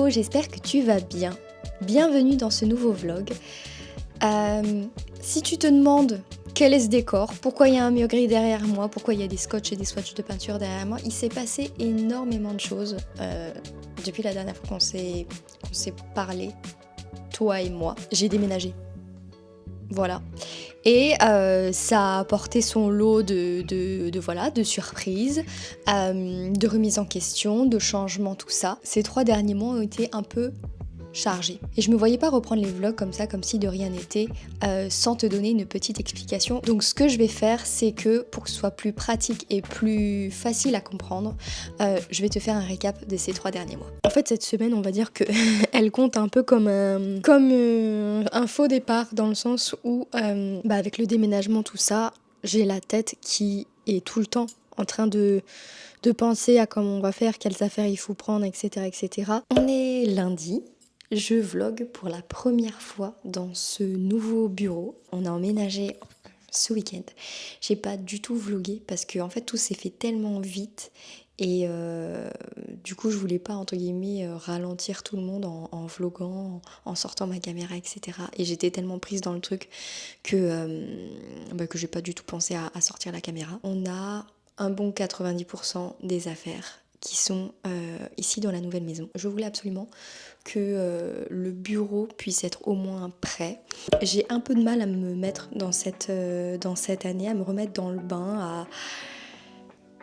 Hello, j'espère que tu vas bien. Bienvenue dans ce nouveau vlog. Si tu te demandes quel est ce décor, pourquoi il y a un mur gris derrière moi, pourquoi il y a des scotch et des swatchs de peinture derrière moi, il s'est passé énormément de choses depuis la dernière fois qu'on s'est parlé, toi et moi. J'ai déménagé. Voilà. Et ça a apporté son lot de surprises, de remises en question, de changements, tout ça. Ces 3 derniers mois ont été un peu chargés. Et je me voyais pas reprendre les vlogs comme ça, comme si de rien n'était, sans te donner une petite explication. Donc ce que je vais faire, c'est que pour que ce soit plus pratique et plus facile à comprendre, je vais te faire un récap de ces 3 derniers mois. En fait, cette semaine, on va dire que elle compte un peu comme un faux départ, dans le sens où, avec le déménagement, tout ça, j'ai la tête qui est tout le temps en train de penser à comment on va faire, quelles affaires il faut prendre, etc., etc. On est lundi. Je vlog pour la première fois dans ce nouveau bureau. On a emménagé ce week-end. J'ai pas du tout vlogué parce que en fait tout s'est fait tellement vite et du coup je voulais pas entre guillemets ralentir tout le monde en vloguant, en sortant ma caméra, etc. Et j'étais tellement prise dans le truc que j'ai pas du tout pensé à sortir la caméra. On a un bon 90% des affaires qui sont ici dans la nouvelle maison. Je voulais absolument que le bureau puisse être au moins prêt. J'ai un peu de mal à me mettre dans cette année, à me remettre dans le bain,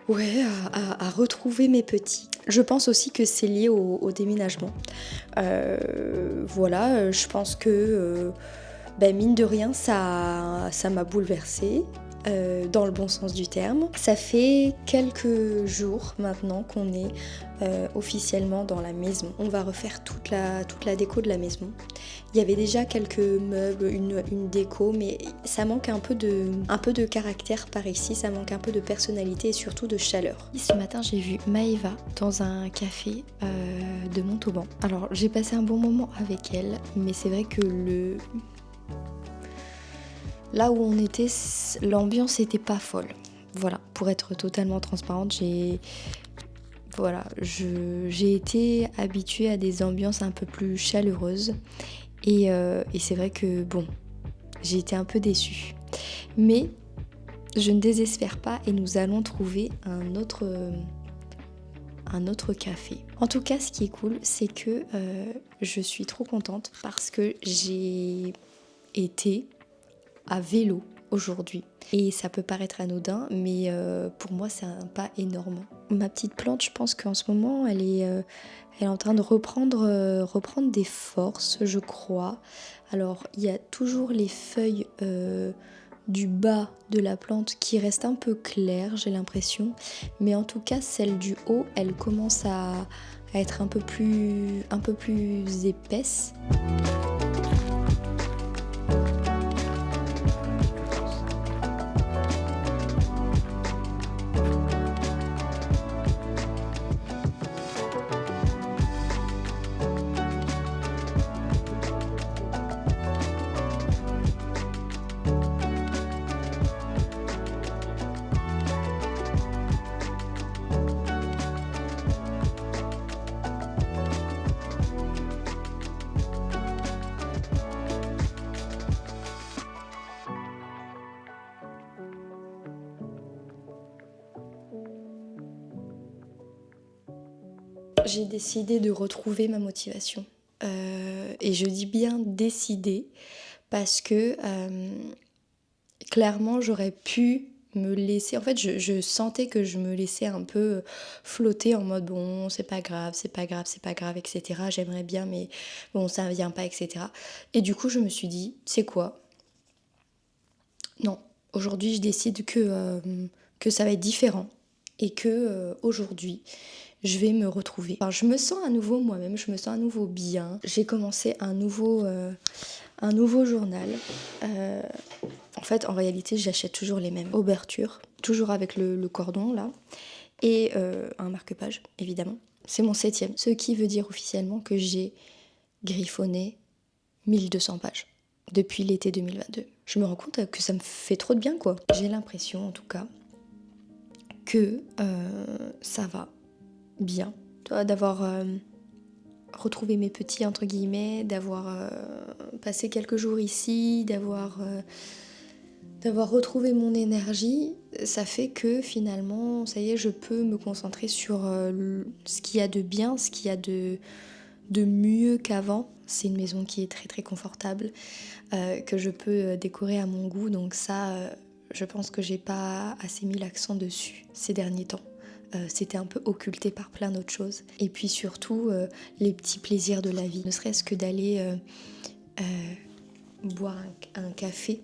à retrouver mes petits. Je pense aussi que c'est lié au déménagement. Je pense que mine de rien, ça m'a bouleversée. Dans le bon sens du terme. Ça fait quelques jours maintenant qu'on est officiellement dans la maison. On va refaire toute la déco de la maison. Il y avait déjà quelques meubles, une déco, mais ça manque un peu de caractère par ici, ça manque un peu de personnalité et surtout de chaleur. Et ce matin, j'ai vu Maëva dans un café de Montauban. Alors, j'ai passé un bon moment avec elle, mais c'est vrai que là où on était, l'ambiance était pas folle. Voilà, pour être totalement transparente, j'ai été habituée à des ambiances un peu plus chaleureuses. Et c'est vrai que j'ai été un peu déçue. Mais je ne désespère pas et nous allons trouver un autre café. En tout cas, ce qui est cool, c'est que je suis trop contente parce que j'ai été à vélo aujourd'hui. Et ça peut paraître anodin, mais pour moi c'est un pas énorme. Ma petite plante, je pense qu'en ce moment elle est en train de reprendre des forces, je crois. Alors il y a toujours les feuilles du bas de la plante qui restent un peu claires, j'ai l'impression. Mais en tout cas celle du haut, elle commence à être un peu plus épaisse. J'ai décidé de retrouver ma motivation. Et je dis bien décider parce que clairement j'aurais pu me laisser... En fait, je sentais que je me laissais un peu flotter en mode bon, c'est pas grave, etc. J'aimerais bien, mais bon, ça vient pas, etc. Et du coup, je me suis dit, c'est quoi ? Non, aujourd'hui, je décide que ça va être différent et que aujourd'hui, je vais me retrouver. Enfin, je me sens à nouveau moi-même, je me sens à nouveau bien. J'ai commencé un nouveau journal. En fait, en réalité, j'achète toujours les mêmes ouvertures, toujours avec le cordon là, et un marque-page, évidemment. C'est mon 7e, ce qui veut dire officiellement que j'ai griffonné 1200 pages depuis l'été 2022. Je me rends compte que ça me fait trop de bien, quoi. J'ai l'impression, en tout cas, que ça va bien, d'avoir retrouvé mes petits entre guillemets, d'avoir passé quelques jours ici, d'avoir retrouvé mon énergie, ça fait que finalement, ça y est, je peux me concentrer sur ce qu'il y a de bien, ce qu'il y a de mieux qu'avant. C'est une maison qui est très très confortable, que je peux décorer à mon goût, donc ça, je pense que j'ai pas assez mis l'accent dessus ces derniers temps. C'était un peu occulté par plein d'autres choses. Et puis surtout, les petits plaisirs de la vie. Ne serait-ce que d'aller boire un café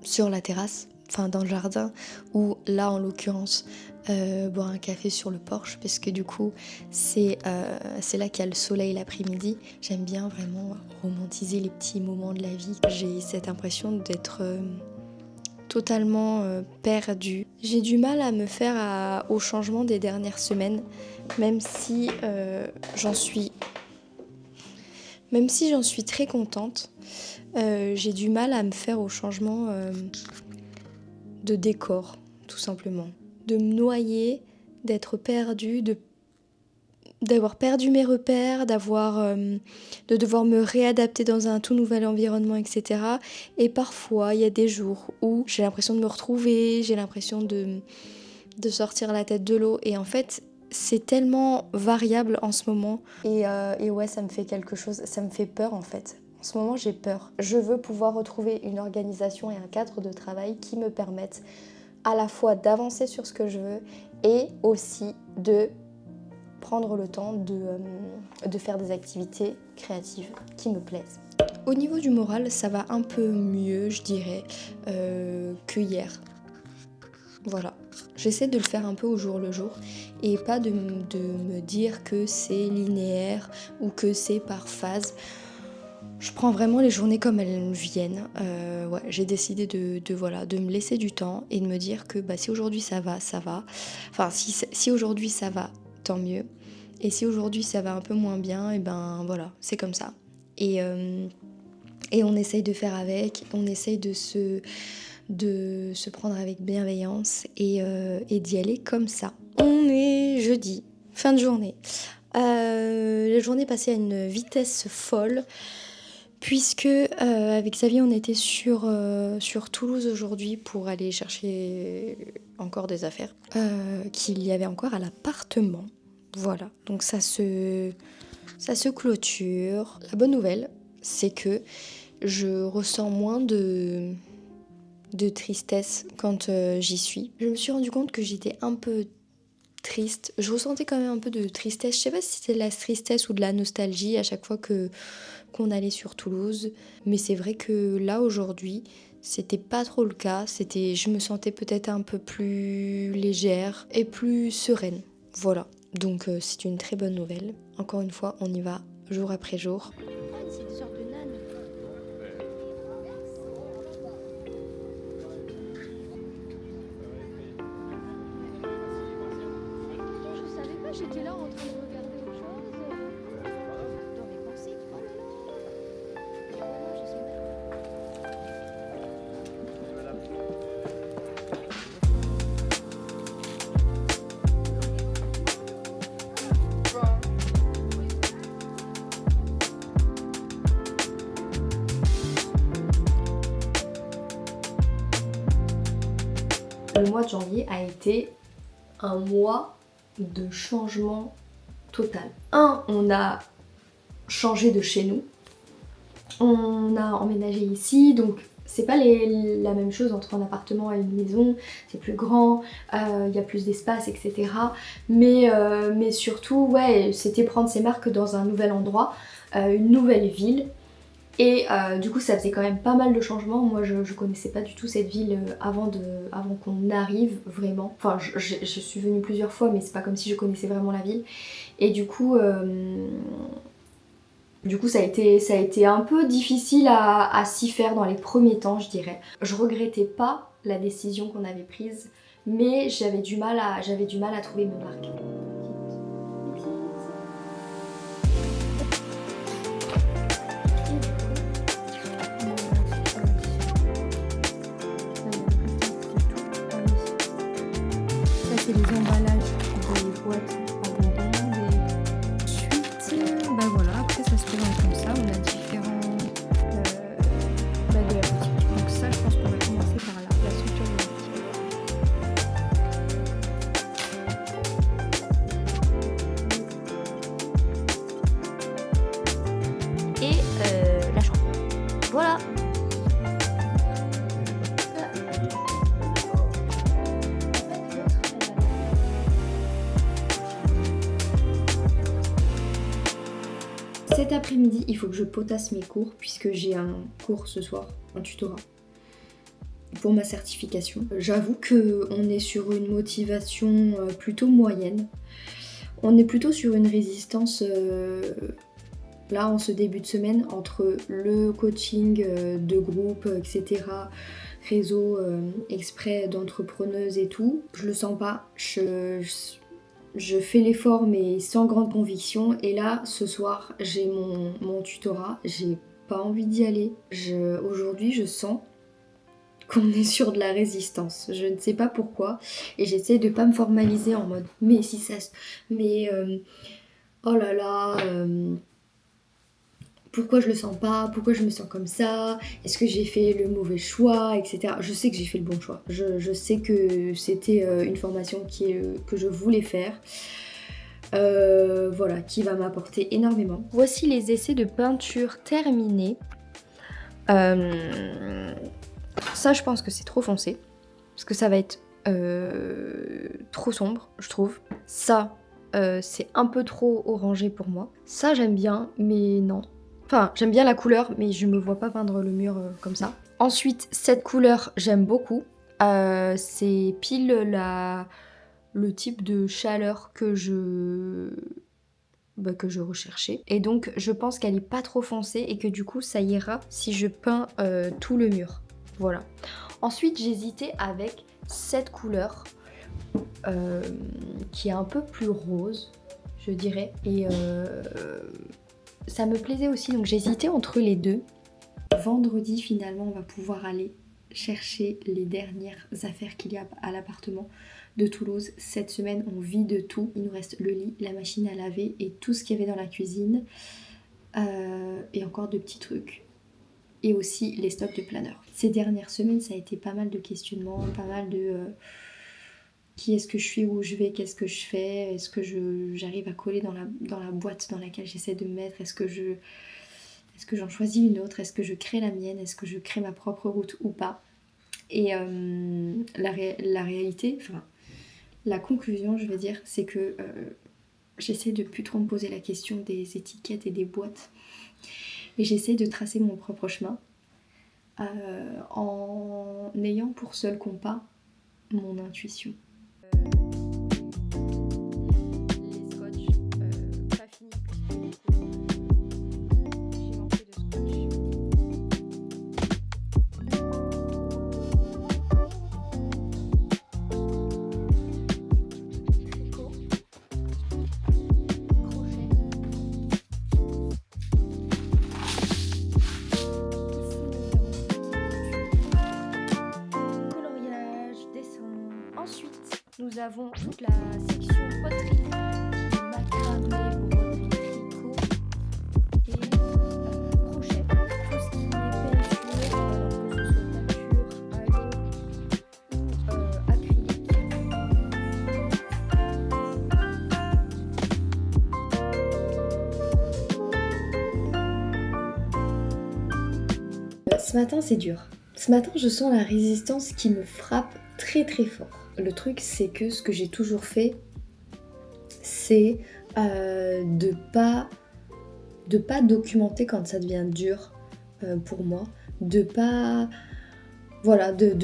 sur la terrasse, enfin dans le jardin, ou là en l'occurrence, boire un café sur le porche, parce que du coup, c'est là qu'il y a le soleil l'après-midi. J'aime bien vraiment romantiser les petits moments de la vie. J'ai cette impression d'être totalement perdue. J'ai du mal à me faire au changement des dernières semaines, même si j'en suis très contente. J'ai du mal à me faire au changement de décor, tout simplement. De me noyer, d'être perdue, d'avoir perdu mes repères, de devoir me réadapter dans un tout nouvel environnement, etc. Et parfois, il y a des jours où j'ai l'impression de me retrouver, j'ai l'impression de sortir la tête de l'eau. Et en fait, c'est tellement variable en ce moment. Et ouais, ça me fait quelque chose, ça me fait peur en fait. En ce moment, j'ai peur. Je veux pouvoir retrouver une organisation et un cadre de travail qui me permettent à la fois d'avancer sur ce que je veux et aussi de prendre le temps de faire des activités créatives qui me plaisent. Au niveau du moral, ça va un peu mieux, je dirais, que hier. Voilà. J'essaie de le faire un peu au jour le jour et pas de me dire que c'est linéaire ou que c'est par phase. Je prends vraiment les journées comme elles viennent. Ouais, j'ai décidé de me laisser du temps et de me dire que si aujourd'hui ça va, ça va. Enfin, si aujourd'hui ça va, tant mieux. Et si aujourd'hui ça va un peu moins bien, et ben voilà, c'est comme ça. Et on essaye de faire avec, on essaye de se prendre avec bienveillance et d'y aller comme ça. On est jeudi, fin de journée. La journée passée à une vitesse folle. Puisque avec Xavier on était sur Toulouse aujourd'hui pour aller chercher encore des affaires qu'il y avait encore à l'appartement. Voilà, donc ça se clôture. La bonne nouvelle, c'est que je ressens moins de tristesse quand j'y suis. Je me suis rendu compte que j'étais un peu triste. Je ressentais quand même un peu de tristesse. Je sais pas si c'était de la tristesse ou de la nostalgie à chaque fois qu'on allait sur Toulouse. Mais c'est vrai que là, aujourd'hui, c'était pas trop le cas. Je me sentais peut-être un peu plus légère et plus sereine. Voilà. Donc c'est une très bonne nouvelle. Encore une fois, on y va jour après jour. C'est une sorte de nane. Je savais pas, j'étais là en train de regarder autre chose. Dans mes pensées. Oh là là. Oh, je suis mal. Le mois de janvier a été un mois de changement total. On a changé de chez nous. On a emménagé ici, donc c'est pas la même chose entre un appartement et une maison. C'est plus grand, il y a plus d'espace, etc. Mais surtout, ouais, c'était prendre ses marques dans un nouvel endroit, une nouvelle ville. Et du coup ça faisait quand même pas mal de changements. Moi je connaissais pas du tout cette ville avant qu'on arrive vraiment. Enfin je suis venue plusieurs fois mais c'est pas comme si je connaissais vraiment la ville. Et du coup ça a été un peu difficile à s'y faire dans les premiers temps, je dirais. Je regrettais pas la décision qu'on avait prise, mais j'avais du mal à trouver mes marques. C'est les emballages des boîtes en bonbons, après-midi, il faut que je potasse mes cours puisque j'ai un cours ce soir, un tutorat pour ma certification. J'avoue qu'on est sur une motivation plutôt moyenne. On est plutôt sur une résistance là en ce début de semaine entre le coaching de groupe, etc. Réseau exprès d'entrepreneuses et tout. Je le sens pas. Je fais l'effort mais sans grande conviction. Et là, ce soir, j'ai mon tutorat. J'ai pas envie d'y aller. Aujourd'hui, je sens qu'on est sur de la résistance. Je ne sais pas pourquoi. Et j'essaie de pas me formaliser en mode mais si ça... Mais... oh là là... pourquoi je le sens pas, pourquoi je me sens comme ça, est-ce que j'ai fait le mauvais choix, etc. Je sais que j'ai fait le bon choix, je sais que c'était une formation que je voulais faire, voilà, qui va m'apporter énormément. Voici les essais de peinture terminés. Ça je pense que c'est trop foncé, parce que ça va être trop sombre, je trouve. Ça, c'est un peu trop orangé pour moi. Ça j'aime bien, mais non. Enfin, j'aime bien la couleur, mais je me vois pas peindre le mur comme ça. Ensuite, cette couleur, j'aime beaucoup. C'est pile le type de chaleur que je recherchais. Et donc, je pense qu'elle est pas trop foncée et que du coup, ça ira si je peins tout le mur. Voilà. Ensuite, j'hésitais avec cette couleur qui est un peu plus rose, je dirais. Et... ça me plaisait aussi, donc j'hésitais entre les deux. Vendredi, finalement, on va pouvoir aller chercher les dernières affaires qu'il y a à l'appartement de Toulouse. Cette semaine, on vide tout. Il nous reste le lit, la machine à laver et tout ce qu'il y avait dans la cuisine. Et encore de petits trucs. Et aussi les stocks de planeurs. Ces dernières semaines, ça a été pas mal de questionnements, pas mal de... qui est-ce que je suis, où je vais, qu'est-ce que je fais, est-ce que j'arrive à coller dans la boîte dans laquelle j'essaie de me mettre, est-ce que j'en choisis une autre, est-ce que je crée la mienne, est-ce que je crée ma propre route ou pas. Et la réalité, enfin la conclusion je vais dire, c'est que j'essaie de plus trop me poser la question des étiquettes et des boîtes et j'essaie de tracer mon propre chemin en ayant pour seul compas mon intuition. Nous avons toute la section poterie, macramé, broderie, tricot et crochet. Tout ce qui est peinture, que ce soit nature, à l'eau ou acrylique. Ce matin c'est dur. Ce matin je sens la résistance qui me frappe très très fort. Le truc, c'est que ce que j'ai toujours fait, c'est de pas documenter quand ça devient dur pour moi, de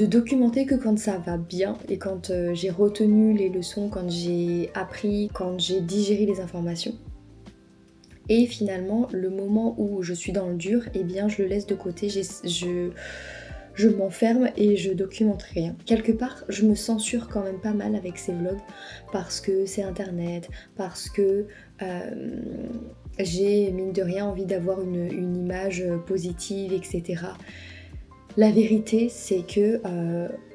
documenter que quand ça va bien et quand j'ai retenu les leçons, quand j'ai appris, quand j'ai digéré les informations. Et finalement, le moment où je suis dans le dur, eh bien, je le laisse de côté. Je m'enferme et je documente rien. Quelque part, je me censure quand même pas mal avec ces vlogs parce que c'est internet, parce que j'ai mine de rien envie d'avoir une image positive, etc. La vérité, c'est que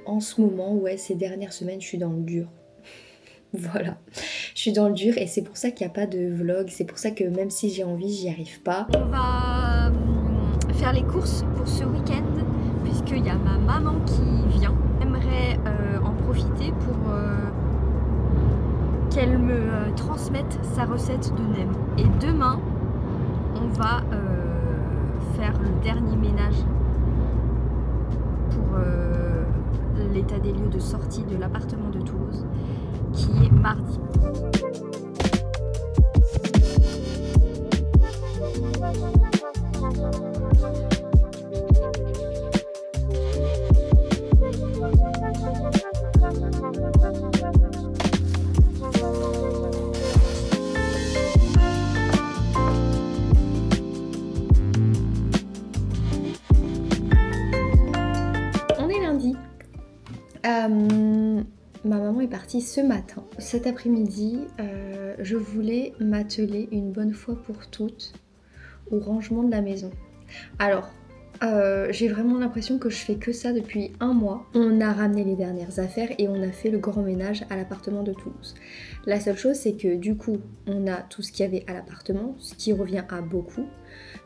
en ce moment, ces dernières semaines, je suis dans le dur. Voilà, je suis dans le dur et c'est pour ça qu'il n'y a pas de vlog, c'est pour ça que même si j'ai envie, j'y arrive pas. On va faire les courses pour ce week-end. Puisqu'il y a ma maman qui vient, j'aimerais en profiter pour qu'elle me transmette sa recette de nem. Et demain, on va faire le dernier ménage pour l'état des lieux de sortie de l'appartement de Toulouse, qui est mardi. Ma maman est partie ce matin. Cet après-midi, je voulais m'atteler une bonne fois pour toutes au rangement de la maison. Alors, j'ai vraiment l'impression que je fais que ça depuis un mois. On a ramené les dernières affaires et on a fait le grand ménage à l'appartement de Toulouse. La seule chose, c'est que du coup, on a tout ce qu'il y avait à l'appartement, ce qui revient à beaucoup.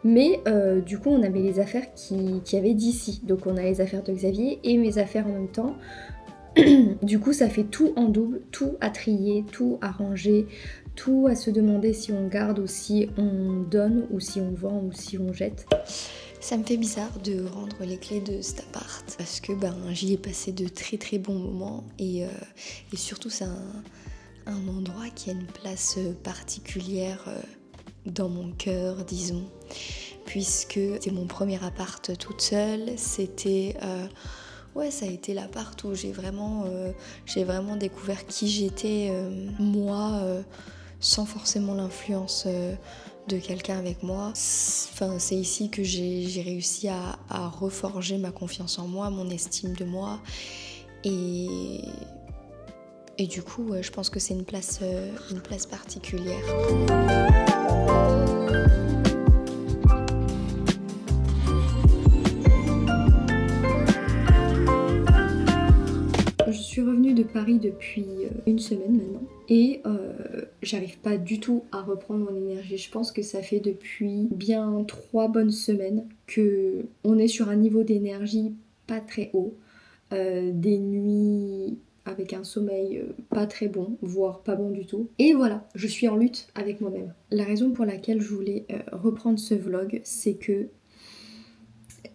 Mais du coup, on avait les affaires qui avaient d'ici. Donc on a les affaires de Xavier et mes affaires en même temps. Du coup, ça fait tout en double, tout à trier, tout à ranger, tout à se demander si on garde ou si on donne ou si on vend ou si on jette. Ça me fait bizarre de rendre les clés de cet appart parce que j'y ai passé de très très bons moments et surtout c'est un endroit qui a une place particulière dans mon cœur, disons, puisque c'est mon premier appart toute seule, c'était... Ouais, ça a été l'appart où j'ai vraiment découvert qui j'étais, moi, sans forcément l'influence de quelqu'un avec moi. Enfin, c'est ici que j'ai réussi à reforger ma confiance en moi, mon estime de moi. Et du coup, je pense que c'est une place particulière. Je suis revenue de Paris depuis une semaine maintenant et j'arrive pas du tout à reprendre mon énergie. Je pense que ça fait depuis bien 3 bonnes semaines que on est sur un niveau d'énergie pas très haut. Des nuits avec un sommeil pas très bon, voire pas bon du tout. Et voilà, je suis en lutte avec moi-même. La raison pour laquelle je voulais reprendre ce vlog, c'est que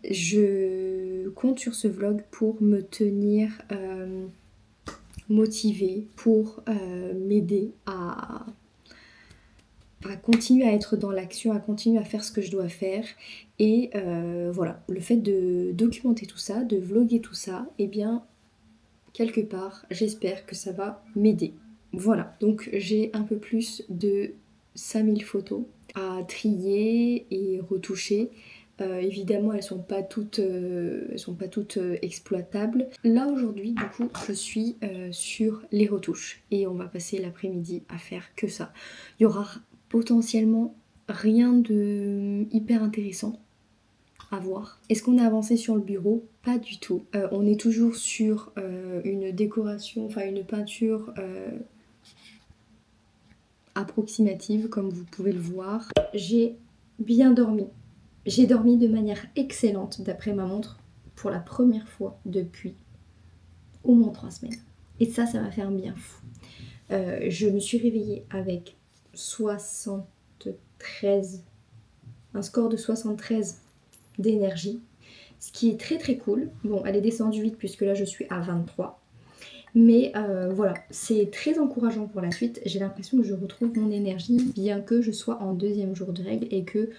je compte sur ce vlog pour me tenir motivée, pour m'aider à continuer à être dans l'action, à continuer à faire ce que je dois faire. Et voilà, le fait de documenter tout ça, de vlogger tout ça, eh bien, quelque part, j'espère que ça va m'aider. Voilà, donc j'ai un peu plus de 5000 photos à trier et retoucher. Évidemment, elles sont pas toutes exploitables. Là aujourd'hui, du coup, je suis sur les retouches et on va passer l'après-midi à faire que ça. Il y aura potentiellement rien de hyper intéressant à voir. Est-ce qu'on a avancé sur le bureau? Pas du tout. On est toujours sur une décoration, enfin une peinture approximative, comme vous pouvez le voir. J'ai bien dormi. J'ai dormi de manière excellente d'après ma montre pour la première fois depuis au moins 3 semaines. Et ça m'a fait un bien fou. Je me suis réveillée avec 73, un score de 73 d'énergie, ce qui est très très cool. Bon, elle est descendue vite puisque là je suis à 23. Mais voilà, c'est très encourageant pour la suite. J'ai l'impression que je retrouve mon énergie bien que je sois en 2e jour de règle et que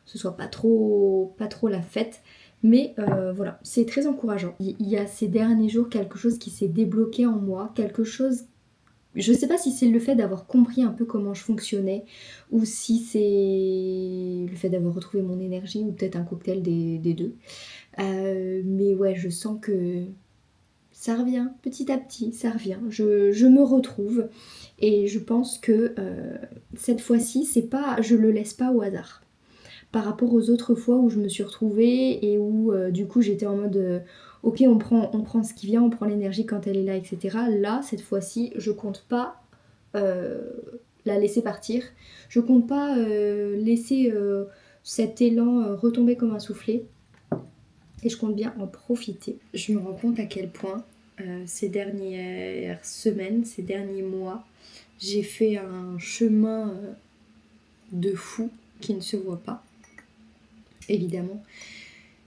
ce soit pas trop la fête. Mais voilà, c'est très encourageant. Il y a ces derniers jours quelque chose qui s'est débloqué en moi, quelque chose... Je sais pas si c'est le fait d'avoir compris un peu comment je fonctionnais ou si c'est le fait d'avoir retrouvé mon énergie ou peut-être un cocktail des deux. Mais ouais, je sens que ça revient petit à petit, ça revient. Je me retrouve et je pense que cette fois-ci, c'est pas, je le laisse pas au hasard. Par rapport aux autres fois où je me suis retrouvée et où du coup j'étais en mode ok, on prend ce qui vient, on prend l'énergie quand elle est là, etc. Là, cette fois-ci, je compte pas la laisser partir. Je compte pas laisser cet élan retomber comme un soufflet. Et je compte bien en profiter. Je me rends compte à quel point ces dernières semaines, ces derniers mois, j'ai fait un chemin de fou qui ne se voit pas, évidemment.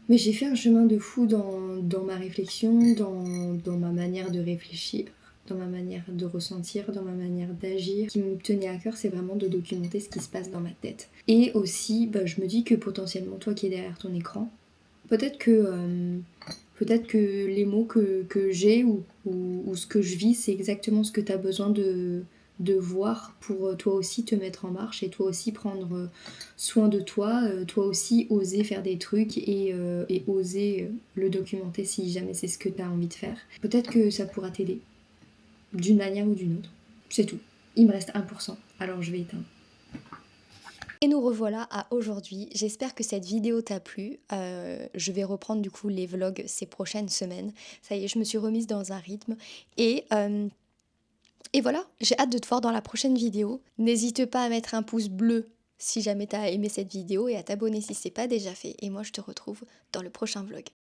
Mais j'ai fait un chemin de fou dans ma réflexion, dans ma manière de réfléchir, dans ma manière de ressentir, dans ma manière d'agir. Ce qui me tenait à cœur, c'est vraiment de documenter ce qui se passe dans ma tête. Et aussi, je me dis que potentiellement, toi qui es derrière ton écran, peut-être que les mots que j'ai ou ce que je vis, c'est exactement ce que tu as besoin de voir pour toi aussi te mettre en marche et toi aussi prendre soin de toi, toi aussi oser faire des trucs et oser le documenter si jamais c'est ce que tu as envie de faire. Peut-être que ça pourra t'aider d'une manière ou d'une autre. C'est tout. Il me reste 1%, alors je vais éteindre. Et nous revoilà à aujourd'hui. J'espère que cette vidéo t'a plu. Je vais reprendre du coup les vlogs ces prochaines semaines. Ça y est, je me suis remise dans un rythme. Et voilà, j'ai hâte de te voir dans la prochaine vidéo. N'hésite pas à mettre un pouce bleu si jamais t'as aimé cette vidéo et à t'abonner si c'est pas déjà fait. Et moi, je te retrouve dans le prochain vlog.